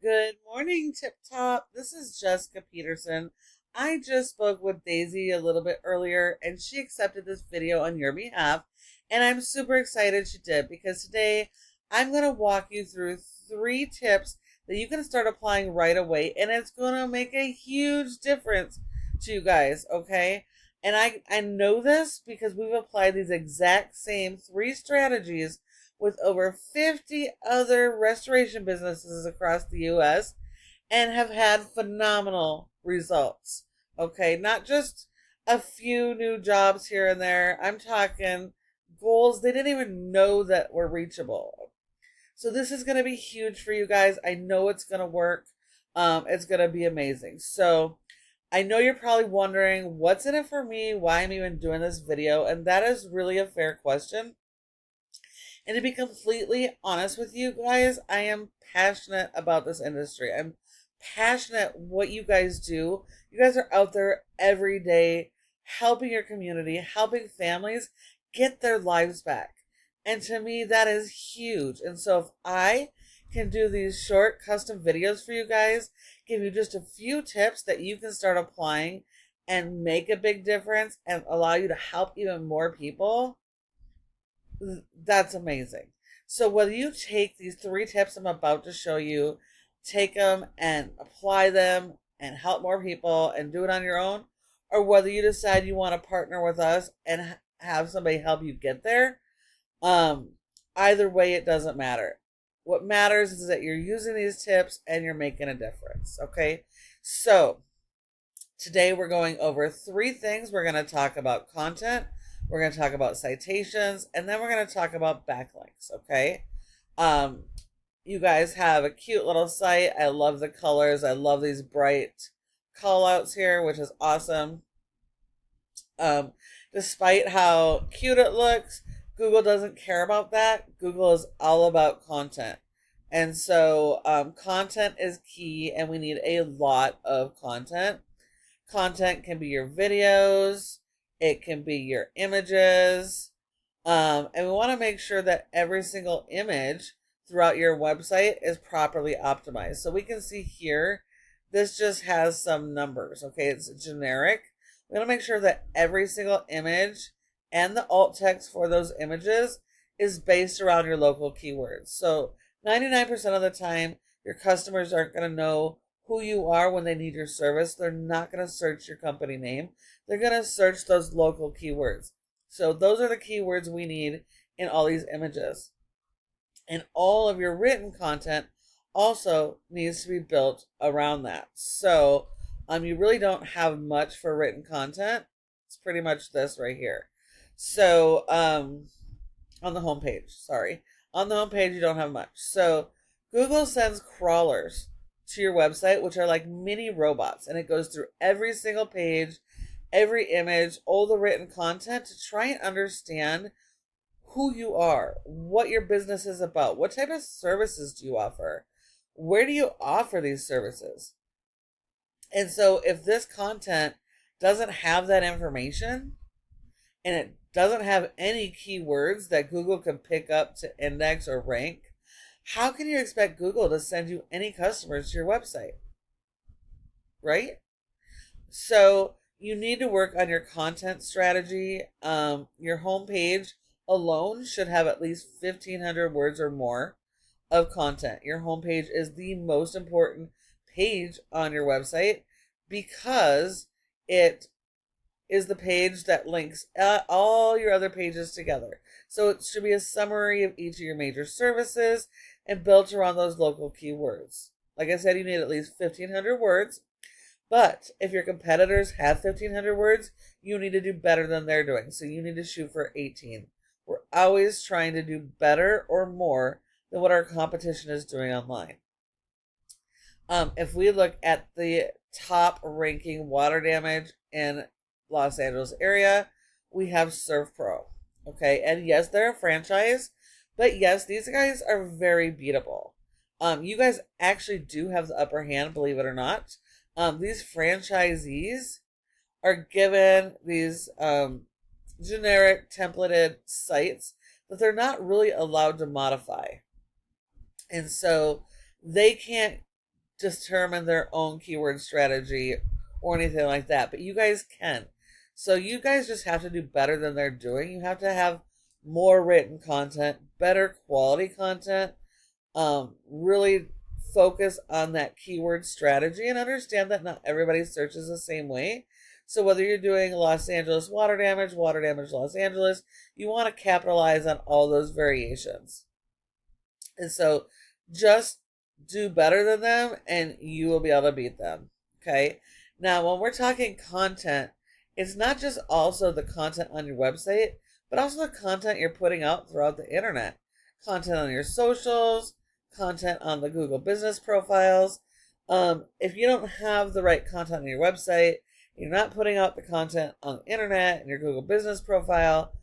Good morning, TipTop. This is Jessica Peterson. I just spoke with Daisy a little bit earlier, and she accepted this video on your behalf. And I'm super excited she did because today I'm going to walk you through 3 tips that you can start applying right away, and it's going to make a huge difference to you guys, okay? And I know this because we've applied these exact same 3 strategies with over 50 other restoration businesses across the US and have had phenomenal results. Okay, not just a few new jobs here and there. I'm talking goals they didn't even know that were reachable. So this is going to be huge for you guys. I know it's going to work. It's going to be amazing. So I know you're probably wondering what's in it for me, why I'm even doing this video, and that is really a fair question. And to be completely honest with you guys, I am passionate about this industry. I'm passionate what you guys do. You guys are out there every day helping your community, helping families get their lives back. And to me, that is huge. And so if I can do these short custom videos for you guys, give you just a few tips that you can start applying and make a big difference and allow you to help even more people, that's amazing. So whether you take these 3 tips I'm about to show you, take them and apply them and help more people and do it on your own, or whether you decide you want to partner with us and have somebody help you get there, either way, it doesn't matter. What matters is that you're using these tips and you're making a difference, okay? So today we're going over 3 things. We're going to talk about content, we're going to talk about citations, and then we're going to talk about backlinks, okay? You guys have a cute little site. I love the colors. I love these bright call outs here, which is awesome. Despite how cute it looks, Google doesn't care about that. Google is all about content. And so content is key, and we need a lot of content. Content can be your videos, it can be your images, and we want to make sure that every single image throughout your website is properly optimized. So we can see here, this just has some numbers, okay? It's generic. We want to make sure that every single image and the alt text for those images is based around your local keywords. So 99% of the time, your customers aren't going to know who you are when they need your service. They're not going to search your company name. They're going to search those local keywords. So those are the keywords we need in all these images. And all of your written content also needs to be built around that. So you really don't have much for written content. It's pretty much this right here. So on the homepage, on the homepage you don't have much. So Google sends crawlers to your website, which are like mini robots, and it goes through every single page, every image, all the written content to try and understand who you are, what your business is about, what type of services do you offer, where do you offer these services. And so if this content doesn't have that information and it doesn't have any keywords that Google can pick up to index or rank, how can you expect Google to send you any customers to your website? Right? So you need to work on your content strategy. Your homepage alone should have at least 1,500 words or more of content. Your homepage is the most important page on your website because it is the page that links all your other pages together. So it should be a summary of each of your major services and built around those local keywords. Like I said, you need at least 1,500 words. But if your competitors have 1,500 words, you need to do better than they're doing. So you need to shoot for 18. We're always trying to do better or more than what our competition is doing online. If we look at the top ranking water damage in Los Angeles area, we have ServPro. Okay, and yes, they're a franchise, but yes, these guys are very beatable. You guys actually do have the upper hand, believe it or not. These franchisees are given these generic templated sites that they're not really allowed to modify. And so they can't determine their own keyword strategy or anything like that, but you guys can. So you guys just have to do better than they're doing. You have to have more written content, better quality content, really focus on that keyword strategy and understand that not everybody searches the same way. So whether you're doing Los Angeles water damage, Los Angeles, you want to capitalize on all those variations. And so just do better than them and you will be able to beat them. Okay. Now, when we're talking content, it's not just also the content on your website, but also the content you're putting out throughout the internet. Content on your socials, content on the Google business profiles. If you don't have the right content on your website, you're not putting out the content on the internet and your Google business profile,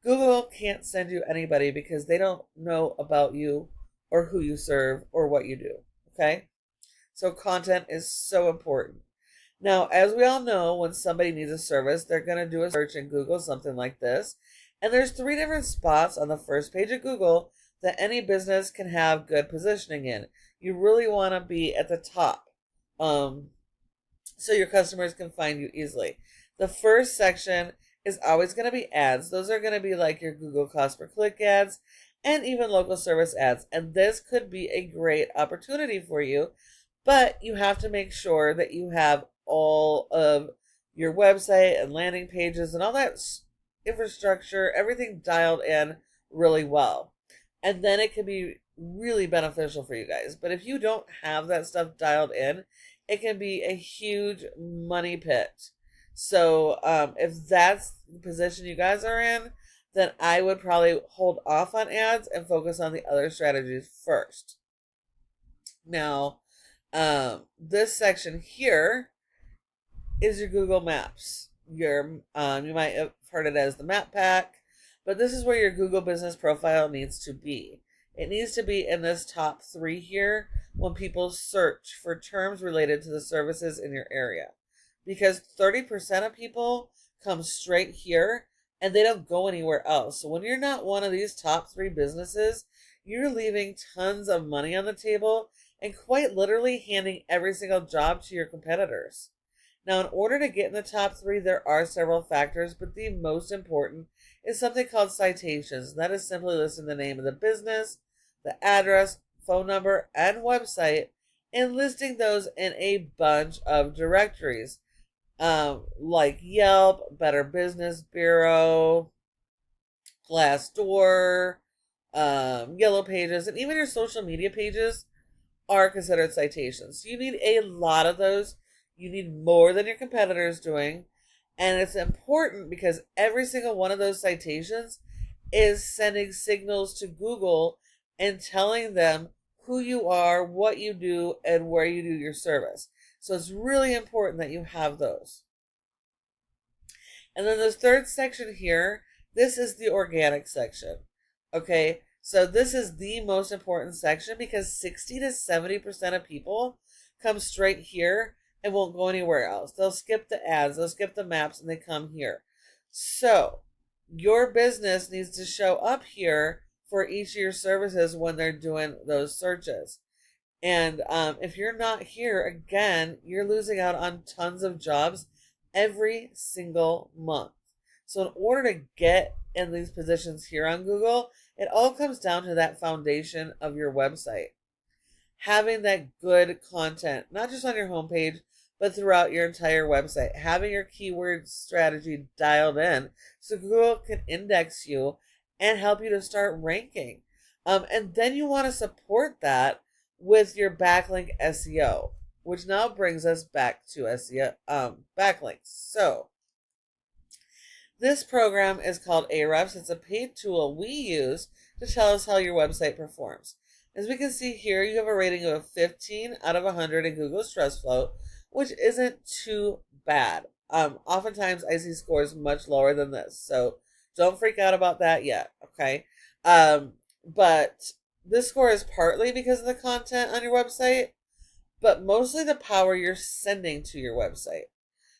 Google can't send you anybody because they don't know about you or who you serve or what you do. Okay? So content is so important. Now, as we all know, when somebody needs a service, they're going to do a search in Google, something like this. And there's 3 different spots on the first page of Google that any business can have good positioning in. You really want to be at the top, so your customers can find you easily. The first section is always going to be ads. Those are going to be like your Google cost per click ads and even local service ads. And this could be a great opportunity for you, but you have to make sure that you have all of your website and landing pages and all that infrastructure, everything dialed in really well. And then it can be really beneficial for you guys. But if you don't have that stuff dialed in, it can be a huge money pit. So if that's the position you guys are in, then I would probably hold off on ads and focus on the other strategies first. Now, this section here is your Google Maps. You might have heard it as the map pack, but this is where your Google business profile needs to be. It needs to be in this top 3 here when people search for terms related to the services in your area. Because 30% of people come straight here and they don't go anywhere else. So when you're not one of these top 3 businesses, you're leaving tons of money on the table and quite literally handing every single job to your competitors. Now, in order to get in the top 3, there are several factors, but the most important is something called citations. That is simply listing the name of the business, the address, phone number, and website, and listing those in a bunch of directories, like Yelp, Better Business Bureau, Glassdoor, Yellow Pages, and even your social media pages are considered citations. So you need a lot of those. You need more than your competitor is doing. And it's important because every single one of those citations is sending signals to Google and telling them who you are, what you do, and where you do your service. So it's really important that you have those. And then this third section here, this is the organic section. Okay, so this is the most important section because 60 to 70% of people come straight here and won't go anywhere else. They'll skip the ads, they'll skip the maps, and they come here. So your business needs to show up here for each of your services when they're doing those searches. And if you're not here, again, you're losing out on tons of jobs every single month. So in order to get in these positions here on Google, it all comes down to that foundation of your website. Having that good content, not just on your homepage, but throughout your entire website. Having your keyword strategy dialed in so Google can index you and help you to start ranking. And then you want to support that with your backlink SEO, which now brings us back to SEO, backlinks. So this program is called Ahrefs. It's a paid tool we use to tell us how your website performs. As we can see here, you have a rating of 15 out of 100 in Google Stress Float, which isn't too bad. Oftentimes I see scores much lower than this, so don't freak out about that yet, okay? But this score is partly because of the content on your website, but mostly the power you're sending to your website.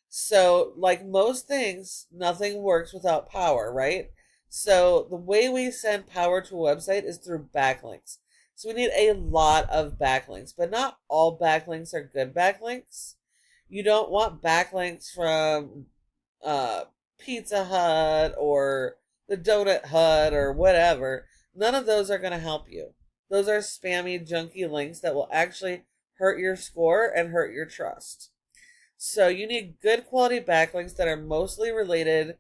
So, like most things, nothing works without power, right? So the way we send power to a website is through backlinks. So we need a lot of backlinks, but not all backlinks are good backlinks. You don't want backlinks from Pizza Hut or the Donut Hut or whatever. None of those are going to help you. Those are spammy, junky links that will actually hurt your score and hurt your trust. So you need good quality backlinks that are mostly related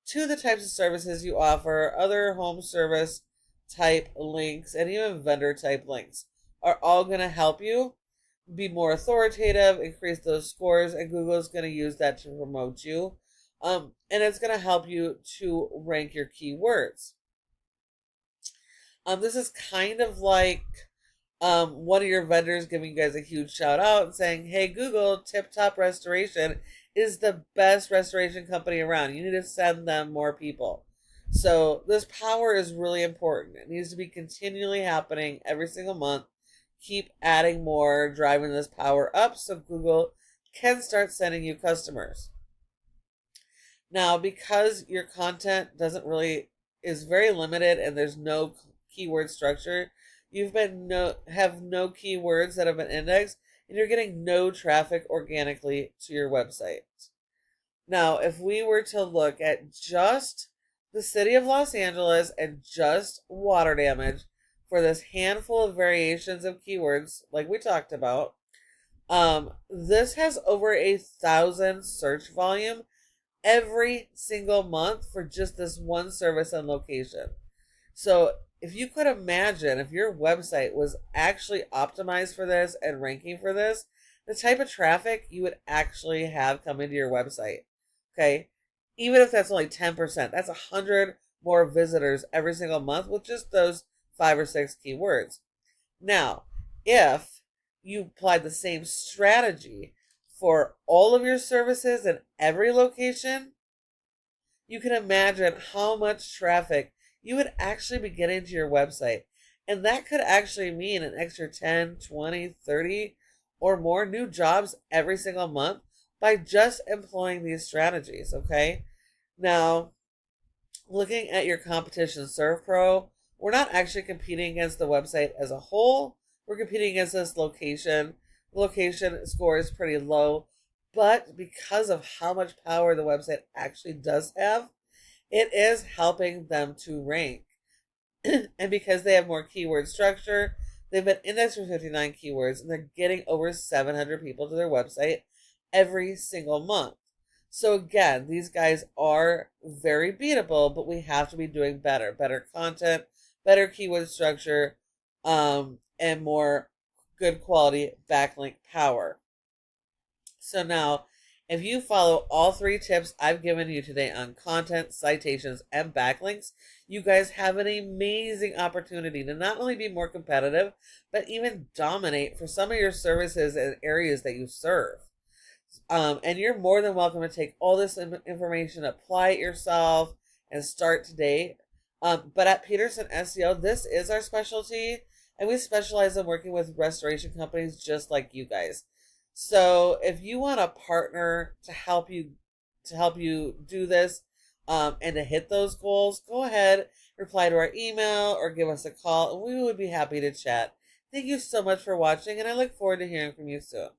to the types of services you offer. Other home service type links and even vendor type links are all going to help you be more authoritative, increase those scores, and Google is going to use that to promote you. And it's going to help you to rank your keywords. This is kind of like one of your vendors giving you guys a huge shout out and saying, hey, Google, TipTop Restoration is the best restoration company around. You need to send them more people. So this power is really important. It needs to be continually happening every single month. Keep adding more, driving this power up so Google can start sending you customers. Now, because your content is very limited and there's no keyword structure, have no keywords that have been indexed, and you're getting no traffic organically to your website. Now, if we were to look at just the city of Los Angeles and just water damage for this handful of variations of keywords, like we talked about, this has over 1,000 search volume every single month for just this one service and location. So if you could imagine if your website was actually optimized for this and ranking for this, the type of traffic you would actually have come into your website. Okay. Even if that's only 10%, that's 100 more visitors every single month with just those 5 or 6 keywords. Now, if you applied the same strategy for all of your services in every location, you can imagine how much traffic you would actually be getting to your website. And that could actually mean an extra 10, 20, 30 or more new jobs every single month by just employing these strategies, okay? Now, looking at your competition ServPro, we're not actually competing against the website as a whole. We're competing against this location. The location score is pretty low, but because of how much power the website actually does have, it is helping them to rank. And because they have more keyword structure, they've been indexed for 59 keywords, and they're getting over 700 people to their website every single month. So again, these guys are very beatable, but we have to be doing better content, better keyword structure, and more good quality backlink power. So now, if you follow all 3 tips I've given you today on content, citations, and backlinks, you guys have an amazing opportunity to not only be more competitive, but even dominate for some of your services and areas that you serve. And you're more than welcome to take all this information, apply it yourself, and start today. But at Peterson SEO, this is our specialty, and we specialize in working with restoration companies just like you guys. So if you want a partner to help you do this and to hit those goals, go ahead, reply to our email or give us a call, and we would be happy to chat. Thank you so much for watching, and I look forward to hearing from you soon.